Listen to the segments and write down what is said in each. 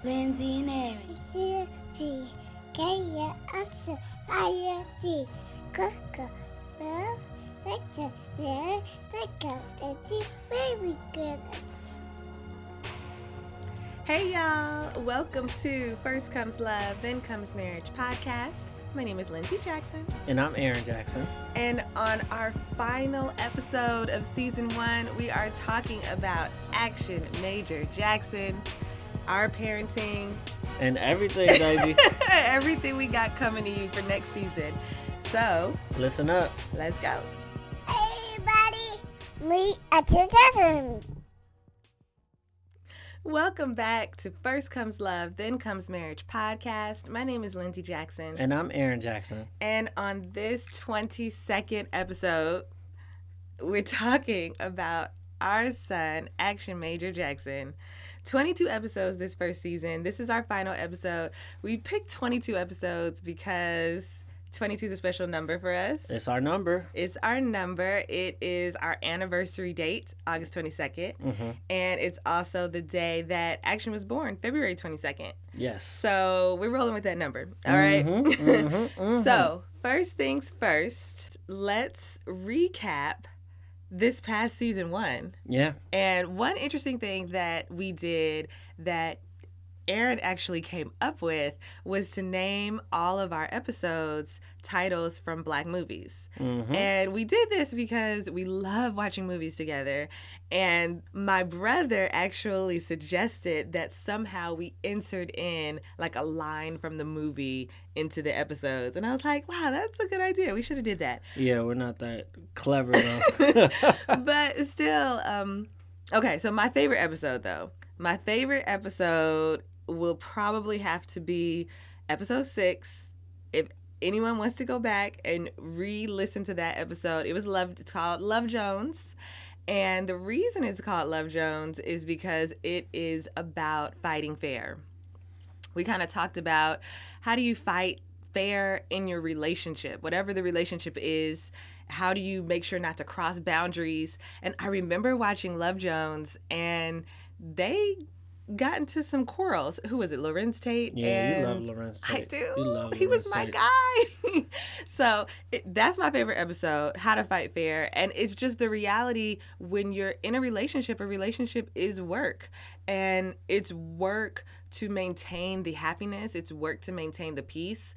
Lindsey and Aaron. Hey y'all, welcome to First Comes Love, Then Comes Marriage podcast. My name is Lindsey Jackson. And I'm Aaron Jackson. And on our final episode of season 1, we are talking about Action Major Jackson, our parenting. And everything, baby. Everything we got coming to you for next season. So, listen up. Let's go. Hey, buddy. Meet at your cousin. Welcome back to First Comes Love, Then Comes Marriage podcast. My name is Lindsey Jackson. And I'm Aaron Jackson. And on this 22nd episode, we're talking about our son, Action Major Jackson. 22 episodes this first season. This is our final episode. We picked 22 episodes because 22 is a special number for us. It's our number. It's our number. It is our anniversary date, August 22nd. Mm-hmm. And it's also the day that Action was born, February 22nd. Yes. So we're rolling with that number. All right. So first things first, let's recap this past season 1. Yeah. And one interesting thing that we did that Aaron actually came up with was to name all of our episodes titles from Black movies. Mm-hmm. And we did this because we love watching movies together. And my brother actually suggested that somehow we insert in like a line from the movie into the episodes. And I was like, wow, that's a good idea. We should have did that. Yeah, we're not that clever though. But still, okay, so my favorite episode though. My favorite episode will probably have to be episode 6. If anyone wants to go back and re-listen to that episode, it's called Love Jones. And the reason it's called Love Jones is because it is about fighting fair. We kind of talked about how do you fight fair in your relationship, whatever the relationship is. How do you make sure not to cross boundaries? And I remember watching Love Jones, and they got into some quarrels. Who was it? Lorenz Tate? Yeah, you love Lorenz Tate. I do. You love He was my Tate. guy. So that's my favorite episode, How to Fight Fair. And it's just the reality when you're in a relationship is work. And it's work to maintain the happiness. It's work to maintain the peace.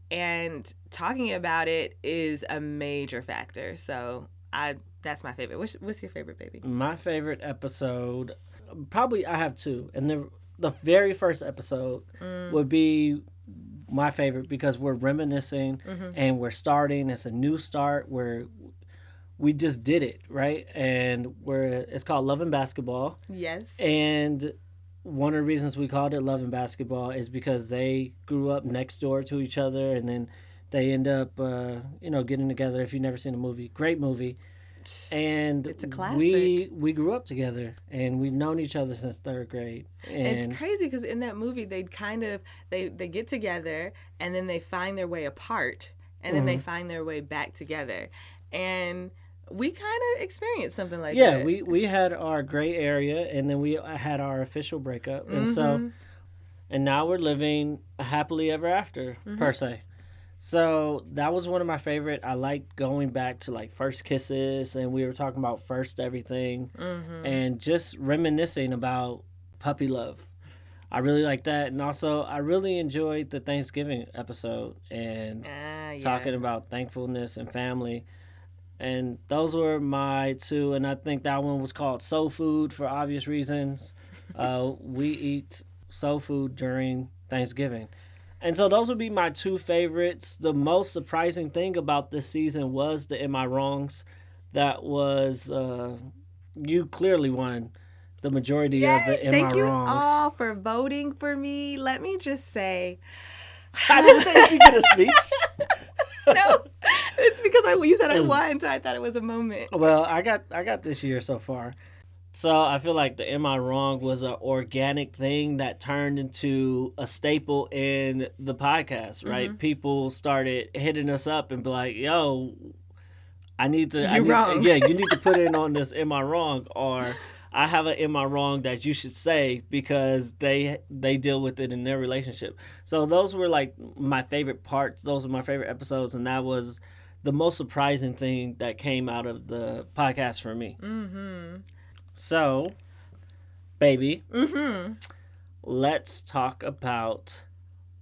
And talking about it is a major factor. So that's my favorite. What's your favorite, baby? My favorite episode, probably I have 2. And the very first episode would be my favorite because we're reminiscing and we're starting. It's a new start where we just did it, right? And it's called Love and Basketball. Yes. And one of the reasons we called it Love and Basketball is because they grew up next door to each other, and then they end up, getting together. If you've never seen the movie, great movie. And it's a classic. We grew up together, and we've known each other since 3rd grade. And it's crazy because in that movie, they get together, and then they find their way apart, and then they find their way back together. And we kind of experienced something like that. Yeah, we had our gray area, and then we had our official breakup. And and now we're living a happily ever after, per se. So that was one of my favorite. I liked going back to like first kisses, and we were talking about first everything, and just reminiscing about puppy love. I really like that. And also, I really enjoyed the Thanksgiving episode and talking about thankfulness and family. And those were my 2. And I think that one was called Soul Food for obvious reasons. We eat soul food during Thanksgiving. And so those would be my 2 favorites. The most surprising thing about this season was the Am I Wrongs. That was, you clearly won the majority of the Am I Wrongs. Thank you all for voting for me. Let me just say. I didn't say you get a speech. No, it's because you said I won, so I thought it was a moment. Well, I got this year so far. So I feel like the Am I Wrong was an organic thing that turned into a staple in the podcast, right? Mm-hmm. People started hitting us up and be like, yo, you need to put in on this Am I Wrong? Or I have a "Am I wrong" that you should say because they deal with it in their relationship. So those were like my favorite parts. Those are my favorite episodes, and that was the most surprising thing that came out of the podcast for me. Mm-hmm. So, baby, Mm-hmm. let's talk about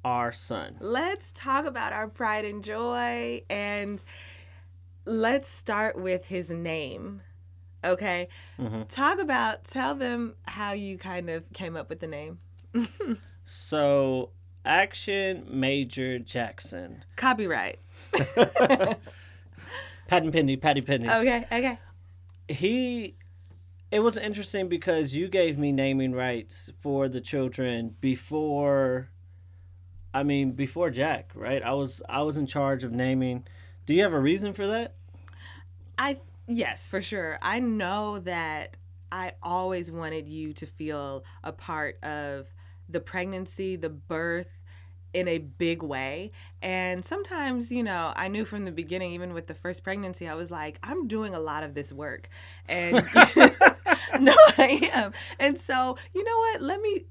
our son. Let's talk about our pride and joy, and let's start with his name. Okay? Mm-hmm. Tell them how you kind of came up with the name. So, Action Major Jackson. Copyright. Patty Penny. Okay. It was interesting because you gave me naming rights for the children before Jack, right? I was in charge of naming. Do you have a reason for that? Yes, for sure. I know that I always wanted you to feel a part of the pregnancy, the birth, in a big way. And sometimes, I knew from the beginning, even with the first pregnancy, I was like, I'm doing a lot of this work. And no, I am. And so, you know what? Let me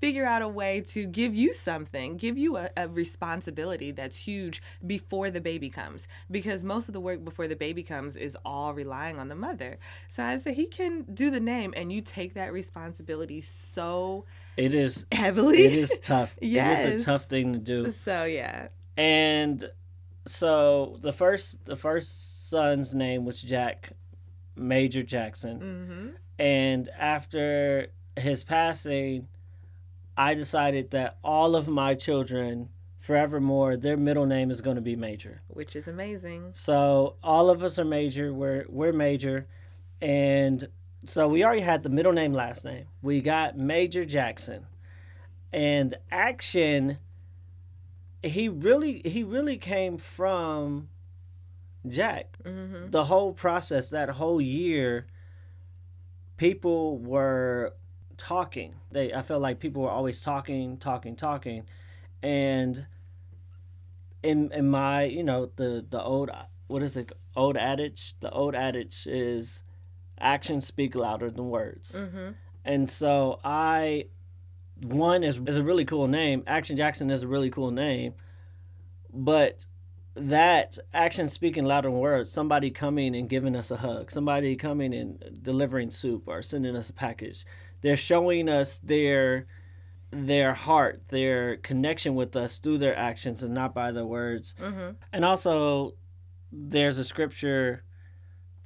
figure out a way to give you something, give you a responsibility that's huge before the baby comes. Because most of the work before the baby comes is all relying on the mother. So I said, he can do the name, and you take that responsibility so It is heavily. It is tough. Yes. It is a tough thing to do. So yeah. And so the first son's name was Jack Major Jackson. Mm-hmm. And after his passing, I decided that all of my children, forevermore, their middle name is going to be Major. Which is amazing. So all of us are Major. We're Major. And so we already had the middle name, last name. We got Major Jackson. And Action, he really came from Jack. Mm-hmm. The whole process, that whole year, people were talking. I felt like people were always talking. And in my, the old, what is it, old adage? The old adage is actions speak louder than words. Mm-hmm. And so one is a really cool name. Action Jackson is a really cool name. But that action speaking louder than words, somebody coming and giving us a hug, somebody coming and delivering soup or sending us a package, they're showing us their heart, their connection with us through their actions and not by their words. Mm-hmm. And also, there's a scripture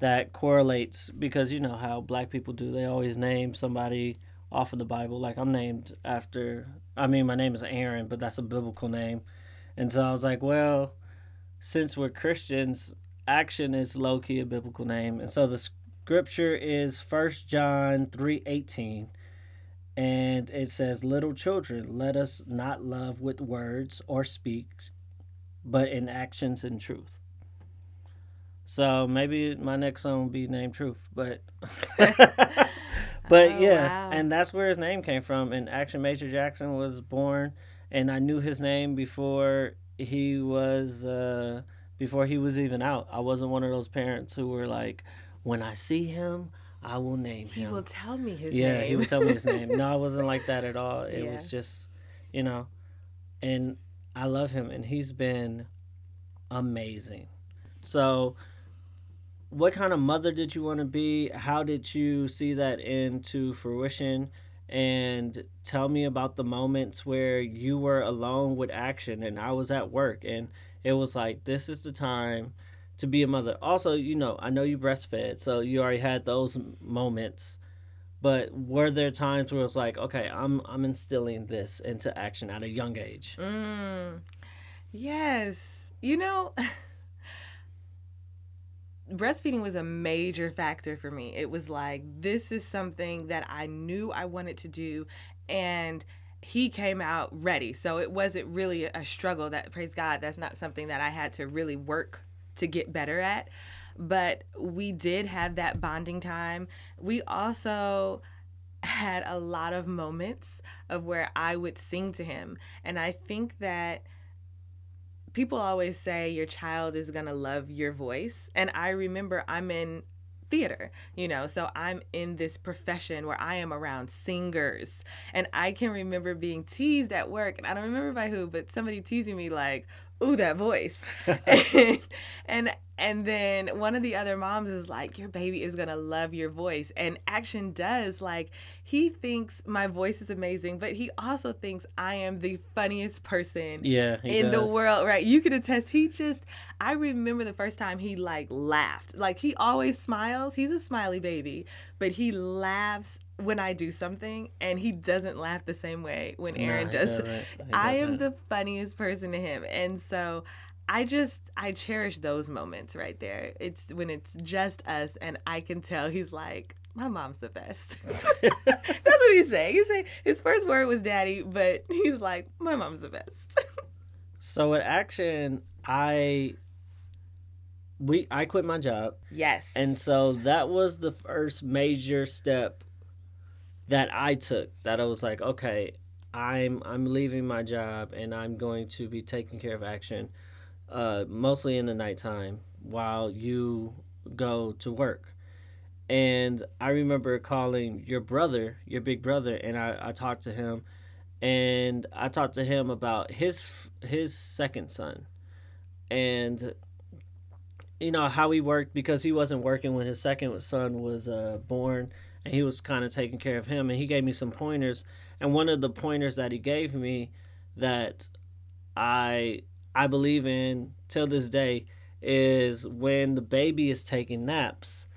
that correlates, because you know how black people do. They always name somebody off of the Bible. Like I'm named after, my name is Aaron, but that's a biblical name. And so I was like, well, since we're Christians, Action is low-key a biblical name. And so the scripture is 1 John 3:18. And it says, little children, let us not love with words or speak, but in actions and truth. So maybe my next song will be named Truth, but Oh, yeah, wow. and that's where his name came from. And Action Major Jackson was born, and I knew his name before he was even out. I wasn't one of those parents who were like, when I see him, I will name him. He will tell me his Yeah, name. he would tell me his name. No, I wasn't like that at all. It Yeah. was just, and I love him, and he's been amazing. So, what kind of mother did you want to be? How did you see that into fruition? And tell me about the moments where you were alone with Action and I was at work, and it was like, this is the time to be a mother. Also, I know you breastfed, so you already had those moments. But were there times where it was like, okay, I'm instilling this into Action at a young age? Yes. Breastfeeding was a major factor for me. It was like, this is something that I knew I wanted to do, and he came out ready. So it wasn't really a struggle. That, praise God, that's not something that I had to really work to get better at. But we did have that bonding time. We also had a lot of moments of where I would sing to him. And I think that people always say your child is going to love your voice. And I remember I'm in theater, so I'm in this profession where I am around singers, and I can remember being teased at work, and I don't remember by who, but somebody teasing me like, ooh, that voice. and then one of the other moms is like, your baby is gonna love your voice. And Action does, like, he thinks my voice is amazing, but he also thinks I am the funniest person in the world, right? You can attest. I remember the first time he like laughed. Like, he always smiles. He's a smiley baby, but he laughs when I do something, and he doesn't laugh the same way when Aaron does. I am the funniest person to him. And so I cherish those moments right there. It's when it's just us, and I can tell he's like, my mom's the best. That's what he's saying. His first word was daddy, but he's like, my mom's the best. So at Action, I quit my job. Yes. And so that was the first major step that I took. That I was like, okay, I'm leaving my job, and I'm going to be taking care of Action, mostly in the nighttime while you go to work. And I remember calling your big brother, and I talked to him, and I talked to him about his second son, and how he worked, because he wasn't working when his second son was born, and he was kind of taking care of him, and he gave me some pointers. And one of the pointers that he gave me that I believe in till this day is, when the baby is taking naps,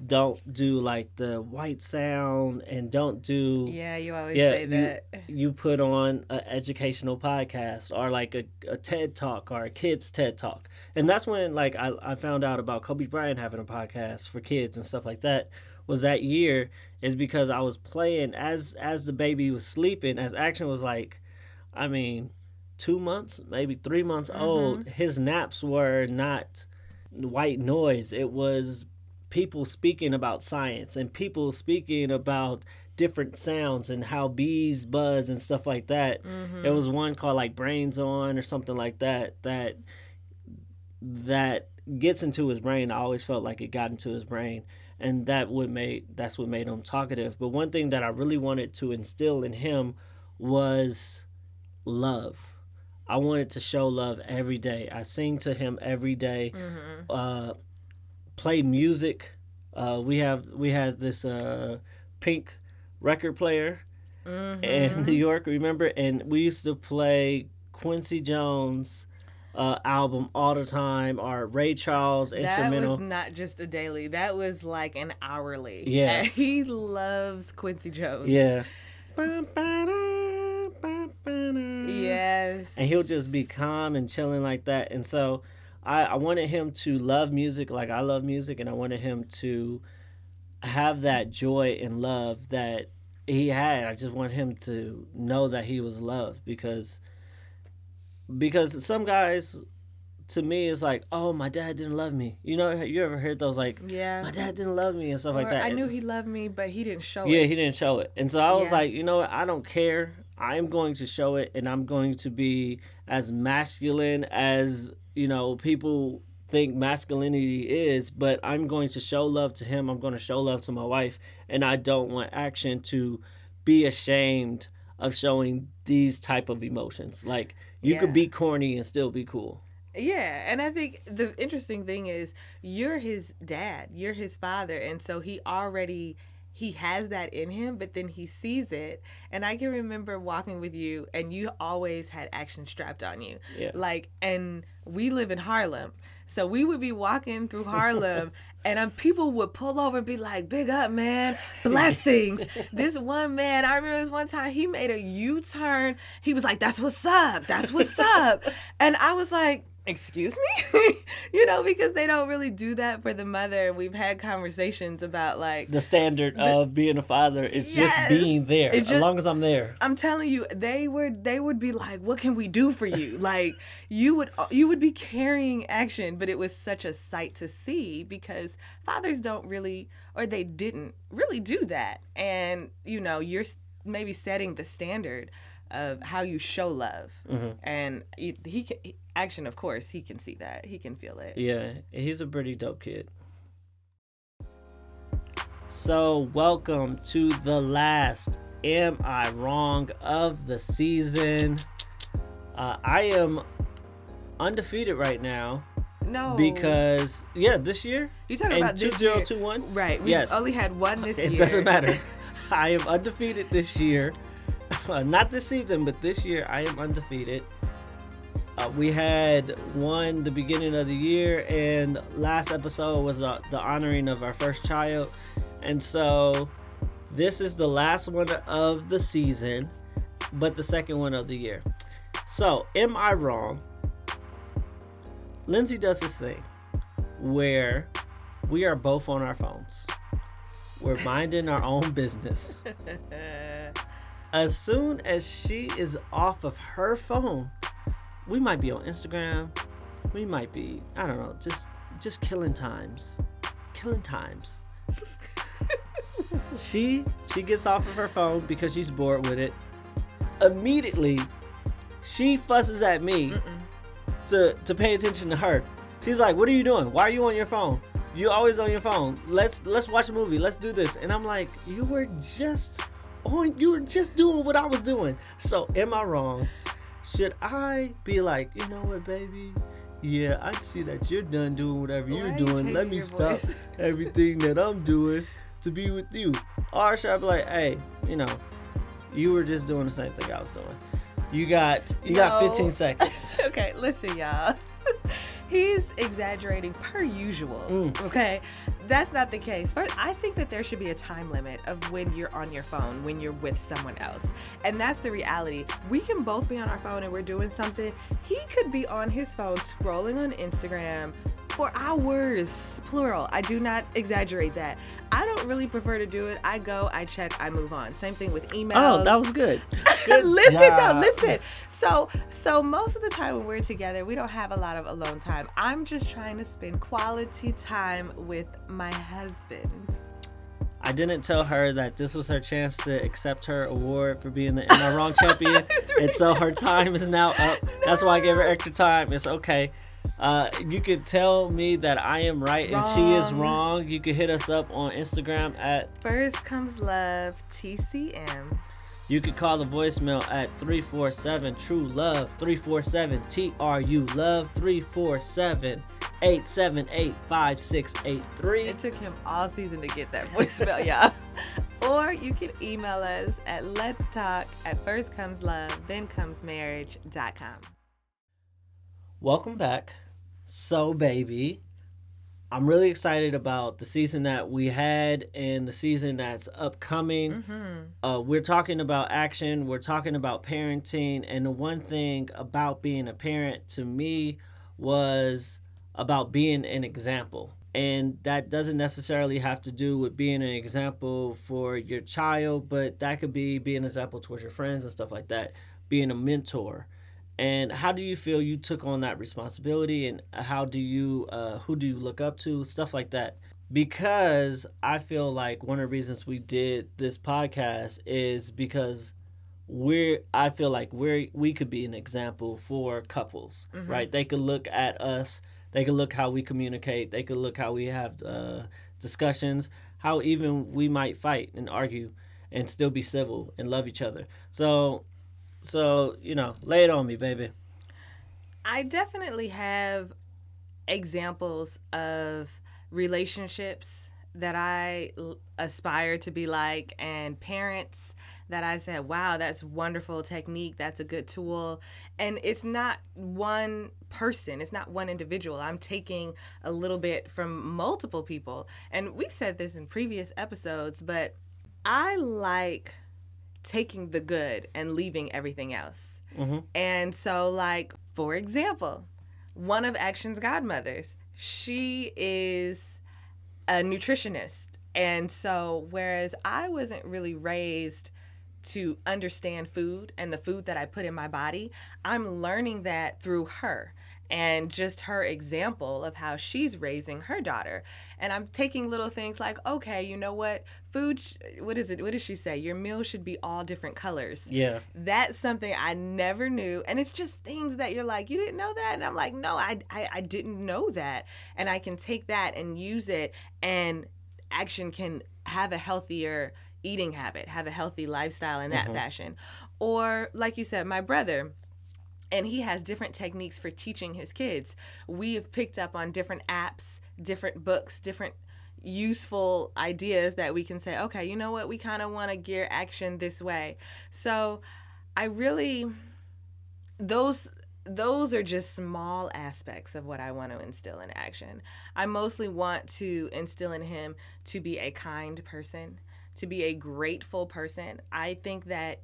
don't do like the white sound, and don't do... Yeah, you always say that. You put on an educational podcast, or like a TED Talk, or a kid's TED Talk. And that's when like I found out about Kobe Bryant having a podcast for kids and stuff like that, was that year, is because I was playing as the baby was sleeping, as Action was like, 2 months, maybe 3 months old. His naps were not white noise. It was people speaking about science, and people speaking about different sounds and how bees buzz and stuff like that. There was one called like Brains On or something like that gets into his brain. I always felt like it got into his brain, and that's what made him talkative. But one thing that I really wanted to instill in him was love. I wanted to show love every day. I sing to him every day. Play music. We had this pink record player in New York, remember? And we used to play Quincy Jones album all the time, or Ray Charles instrumental. That was not just a daily. That was like an hourly. Yeah. He loves Quincy Jones. Yeah. Yes. And he'll just be calm and chilling like that. And so I wanted him to love music like I love music, and I wanted him to have that joy and love that he had. I just want him to know that he was loved, because some guys, to me, it's like, oh, my dad didn't love me. You ever heard those, like, my dad didn't love me and stuff like that? I knew he loved me, but he didn't show it. Yeah, he didn't show it. And so I was like, you know what? I don't care. I'm going to show it, and I'm going to be as masculine as, people think masculinity is, but I'm going to show love to him. I'm going to show love to my wife, and I don't want Action to be ashamed of showing these type of emotions. Like, you could be corny and still be cool. Yeah, and I think the interesting thing is, you're his dad, you're his father, and so he has that in him, but then he sees it. And I can remember walking with you, and you always had Action strapped on you. Yeah. Like, and we live in Harlem. So we would be walking through Harlem, and people would pull over and be like, big up, man, blessings. This one man, I remember this one time, he made a U-turn. He was like, that's what's up. That's what's up. And I was like, excuse me? Because they don't really do that for the mother. We've had conversations about like the standard of being a father is just being there. As long as I'm there. I'm telling you, they would be like, what can we do for you? Like, you would be carrying Action, but it was such a sight to see, because fathers don't really, or they didn't really do that. And you're maybe setting the standard of how you show love. And Action, of course, he can see that. He can feel it. Yeah, he's a pretty dope kid. So, welcome to the last Am I Wrong of the season. I am undefeated right now. No. Because, this year. You talking about this year? 2021? Right. We only had one this year. It doesn't matter. I am undefeated this year. Not this season, but this year I am undefeated. We had one the beginning of the year, and last episode was the honoring of our first child. And so this is the last one of the season, but the second one of the year. So, am I wrong? Lindsey does this thing where we are both on our phones. We're minding our own business. As soon as she is off of her phone, we might be on Instagram. We might be, I don't know, just killing times. She gets off of her phone because she's bored with it. Immediately, she fusses at me to pay attention to her. She's like, "What are you doing? Why are you on your phone? You always on your phone. Let's watch a movie. Let's do this." And I'm like, "You were just doing what I was doing." So, am I wrong? Should I be like, "You know what, baby? Yeah, I see that you're done doing whatever you're doing. Let me stop everything that I'm doing to be with you." Or should I be like, "Hey, you were just doing the same thing I was doing. You got 15 seconds." Okay, listen, y'all. He's exaggerating per usual. Okay, that's not the case. First, I think that there should be a time limit of when you're on your phone, when you're with someone else. And that's the reality. We can both be on our phone and we're doing something. He could be on his phone scrolling on Instagram for hours, plural. I do not exaggerate that. I don't really prefer to do it. I go, I check, I move on. Same thing with emails. Oh, that was good. Good Listen. So most of the time when we're together, we don't have a lot of alone time. I'm just trying to spend quality time with my husband. I didn't tell her that this was her chance to accept her award for being the Am I Wrong champion. And so her time is now up. No. That's why I gave her extra time. It's okay. You could tell me that I am right and she is wrong. You could hit us up on Instagram at First Comes Love TCM. You could call the voicemail at 347 TRU-LOVE, 347 TRU-LOVE, 347-878-5683. It took him all season to get that voicemail, y'all. Or you can email us at letstalk@firstcomeslove.com. Welcome back. So, baby, I'm really excited about the season that we had and the season that's upcoming. We're talking about action. We're talking about parenting. And the one thing about being a parent to me was about being an example. And that doesn't necessarily have to do with being an example for your child, but that could be being an example towards your friends and stuff like that, being a mentor. And how do you feel you took on that responsibility, and how do you, who do you look up to, stuff like that? Because I feel like one of the reasons we did this podcast is because I feel like we could be an example for couples, right? They could look at us, they could look how we communicate, they could look how we have discussions, how even we might fight and argue and still be civil and love each other. So, lay it on me, baby. I definitely have examples of relationships that I aspire to be like, and parents that I said, wow, that's wonderful technique. That's a good tool. And it's not one person. It's not one individual. I'm taking a little bit from multiple people. And we've said this in previous episodes, but I like taking the good and leaving everything else. And so, like, for example, one of Action's godmothers, she is a nutritionist. And so, whereas I wasn't really raised to understand food and the food that I put in my body, I'm learning that through her and just her example of how she's raising her daughter. And I'm taking little things like, okay, you know what? Food, what is it? What does she say? Your meal should be all different colors. Yeah. That's something I never knew. And it's just things that you're like, you didn't know that? And I'm like, no, I didn't know that. And I can take that and use it, and Action can have a healthier eating habit, have a healthy lifestyle in that fashion. Or like you said, my brother, and he has different techniques for teaching his kids. We have picked up on different apps, different books, different useful ideas that we can say, okay, you know what, we kind of want to gear action this way. So I really, those are just small aspects of what I want to instill in action. I mostly want to instill in him to be a kind person, to be a grateful person. I think that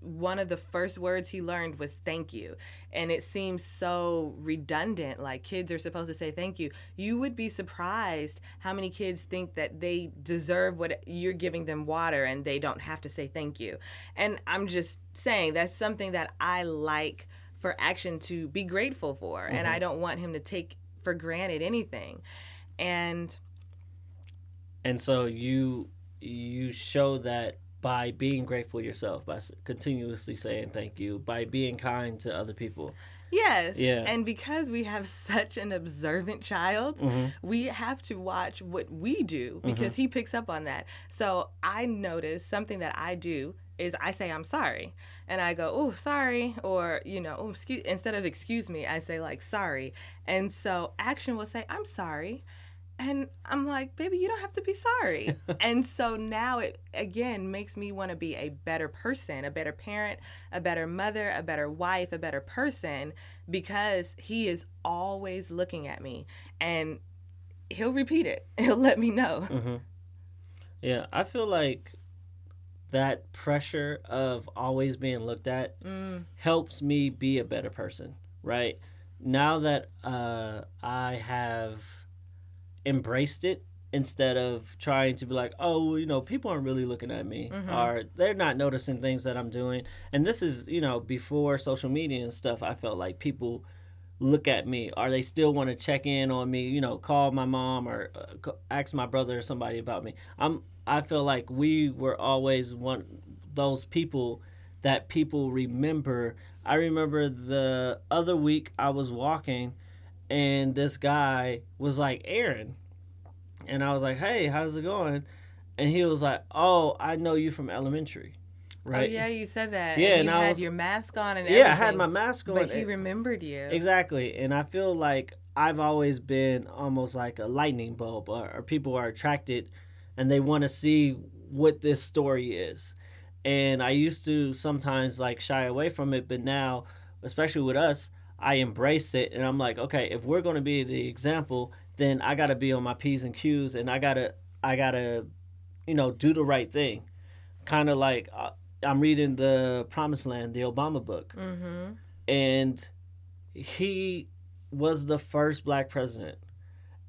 one of the first words he learned was thank you. And it seems so redundant, like kids are supposed to say thank you. You would be surprised how many kids think that they deserve what you're giving them, water, and they don't have to say thank you. And I'm just saying that's something that I like for action to be grateful for. And I don't want him to take for granted anything. And so you show that by being grateful yourself, by continuously saying thank you, by being kind to other people. Yes. Yeah. And because we have such an observant child, we have to watch what we do because he picks up on that. So I notice something that I do is I say, I'm sorry. And I go, oh, sorry. Or, you know, oh, instead of excuse me, I say like, sorry. And so action will say, I'm sorry. And I'm like, baby, you don't have to be sorry. And so now it, again, makes me want to be a better person, a better parent, a better mother, a better wife, a better person, because he is always looking at me. And he'll repeat it. He'll let me know. Yeah, I feel like that pressure of always being looked at helps me be a better person, right? Now that I have embraced it instead of trying to be like, oh, you know, people aren't really looking at me or they're not noticing things that I'm doing. And this is, you know, before social media and stuff. I felt like people look at me or they still want to check in on me, you know, call my mom or ask my brother or somebody about me. I feel like we were always those people that people remember. I remember the other week I was walking and this guy was like, Aaron. And I was like, hey, how's it going? And he was like, oh, I know you from elementary. Right? Oh, yeah, you said that. Yeah, and you had your mask on and everything. Yeah, I had my mask on. But he remembered you. Exactly. And I feel like I've always been almost like a lightning bulb or people are attracted and they want to see what this story is. And I used to sometimes like shy away from it, but now, especially with us, I embrace it, and I'm like, okay, if we're going to be the example, then I got to be on my P's and Q's, and I gotta, you know, do the right thing. Kind of like I'm reading The Promised Land, the Obama book, and he was the first black president,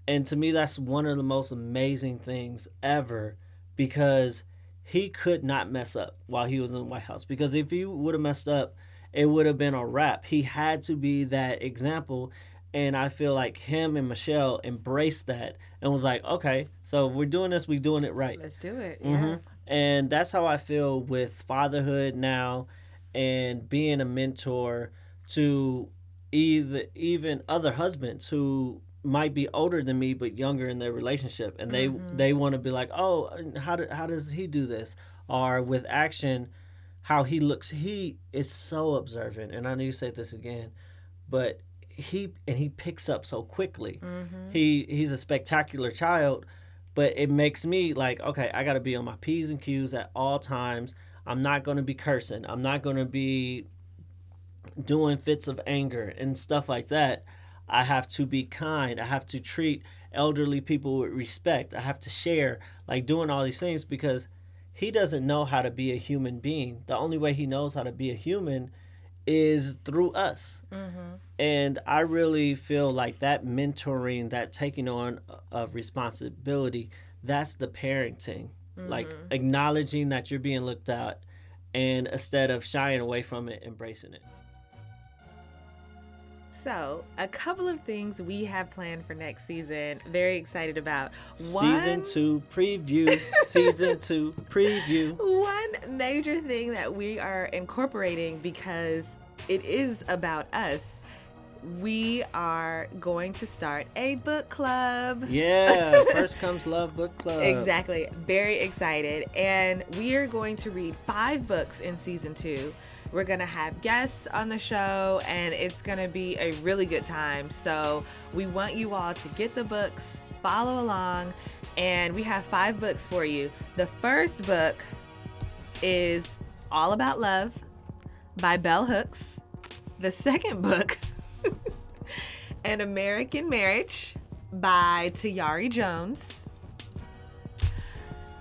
and to me, that's one of the most amazing things ever, because he could not mess up while he was in the White House. Because if he would have messed up, it would have been a wrap. He had to be that example. And I feel like him and Michelle embraced that and was like, okay, so if we're doing this, we're doing it right. Let's do it. Yeah. And that's how I feel with fatherhood now and being a mentor to even other husbands who might be older than me but younger in their relationship. And they want to be like, oh, how does he do this? Or with action, how he looks, he is so observant. And I know you said this again, but he picks up so quickly. He's a spectacular child, but it makes me like, okay, I got to be on my P's and Q's at all times. I'm not going to be cursing. I'm not going to be doing fits of anger and stuff like that. I have to be kind. I have to treat elderly people with respect. I have to share, like doing all these things, because he doesn't know how to be a human being. The only way he knows how to be a human is through us. And I really feel like that mentoring, that taking on of responsibility, that's the parenting. Like acknowledging that you're being looked at, and instead of shying away from it, embracing it. So, a couple of things we have planned for next season. Very excited about. Season 2 preview. Season 2 preview. One major thing that we are incorporating, because it is about us. we are going to start a book club. Yeah, First Comes Love Book Club. Exactly. Very excited. And we are going to read 5 books in season 2. We're going to have guests on the show, and it's going to be a really good time. So we want you all to get the books, follow along, and we have 5 books for you. The first book is All About Love by Bell Hooks. The second book, An American Marriage by Tayari Jones.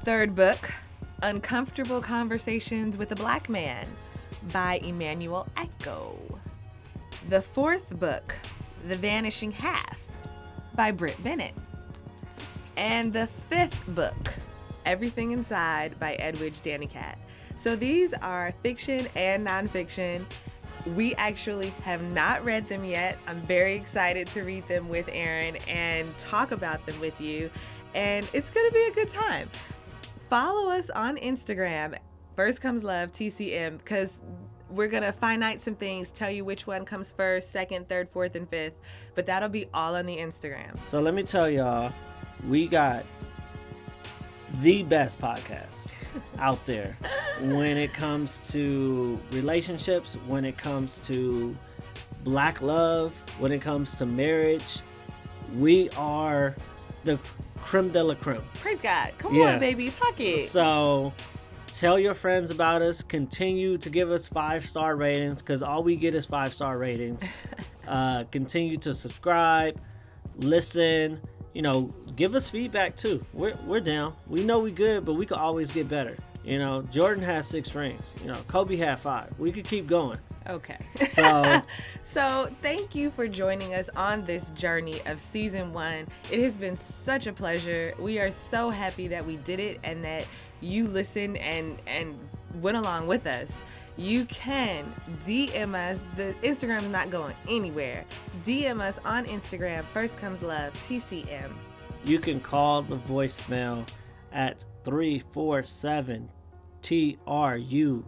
Third book, Uncomfortable Conversations with a Black Man by Emmanuel Echo. The fourth book, The Vanishing Half by Britt Bennett. And the fifth book, Everything Inside by Edwidge Dannycat. So these are fiction and nonfiction. We actually have not read them yet. I'm very excited to read them with Aaron and talk about them with you. And it's going to be a good time. Follow us on Instagram, First Comes Love TCM, because we're going to finite some things, tell you which one comes first, second, third, fourth, and fifth. But that'll be all on the Instagram. So let me tell y'all, we got the best podcast out there when it comes to relationships, when it comes to Black love, when it comes to marriage. We are the creme de la creme. Praise God. Come on, baby. Talk it. So tell your friends about us. Continue to give us 5-star ratings, because all we get is 5-star ratings. Continue to subscribe, listen. You know, give us feedback too. We're down. We know we good, but we could always get better. You know, Jordan has 6 rings. You know, Kobe had 5. We could keep going. Okay. So thank you for joining us on this journey of season 1. It has been such a pleasure. We are so happy that we did it and that you listened and went along with us. You can DM us. The Instagram is not going anywhere. DM us on Instagram, First Comes Love TCM. You can call the voicemail at 347 TRU-LOVE.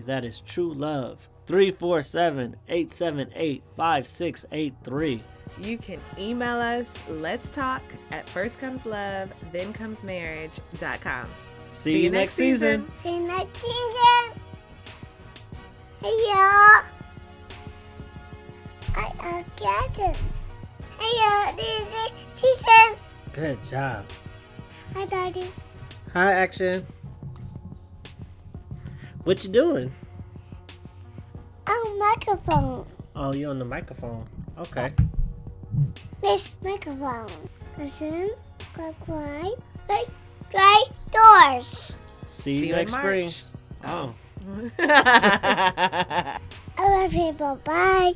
That is True Love. 347-878-5683. You can email us, let's talk at firstcomeslove.thenComesMarriage.com. See you next season. See you next season. Hey, y'all. I am Jackson. Hey, y'all. This is season. Good job. Hi, Daddy. Hi, Action. What you doing? Oh, microphone. Oh, you on the microphone. Okay. This microphone. Listen, subscribe, try doors. See you next spring. March. Oh. I love people. Bye.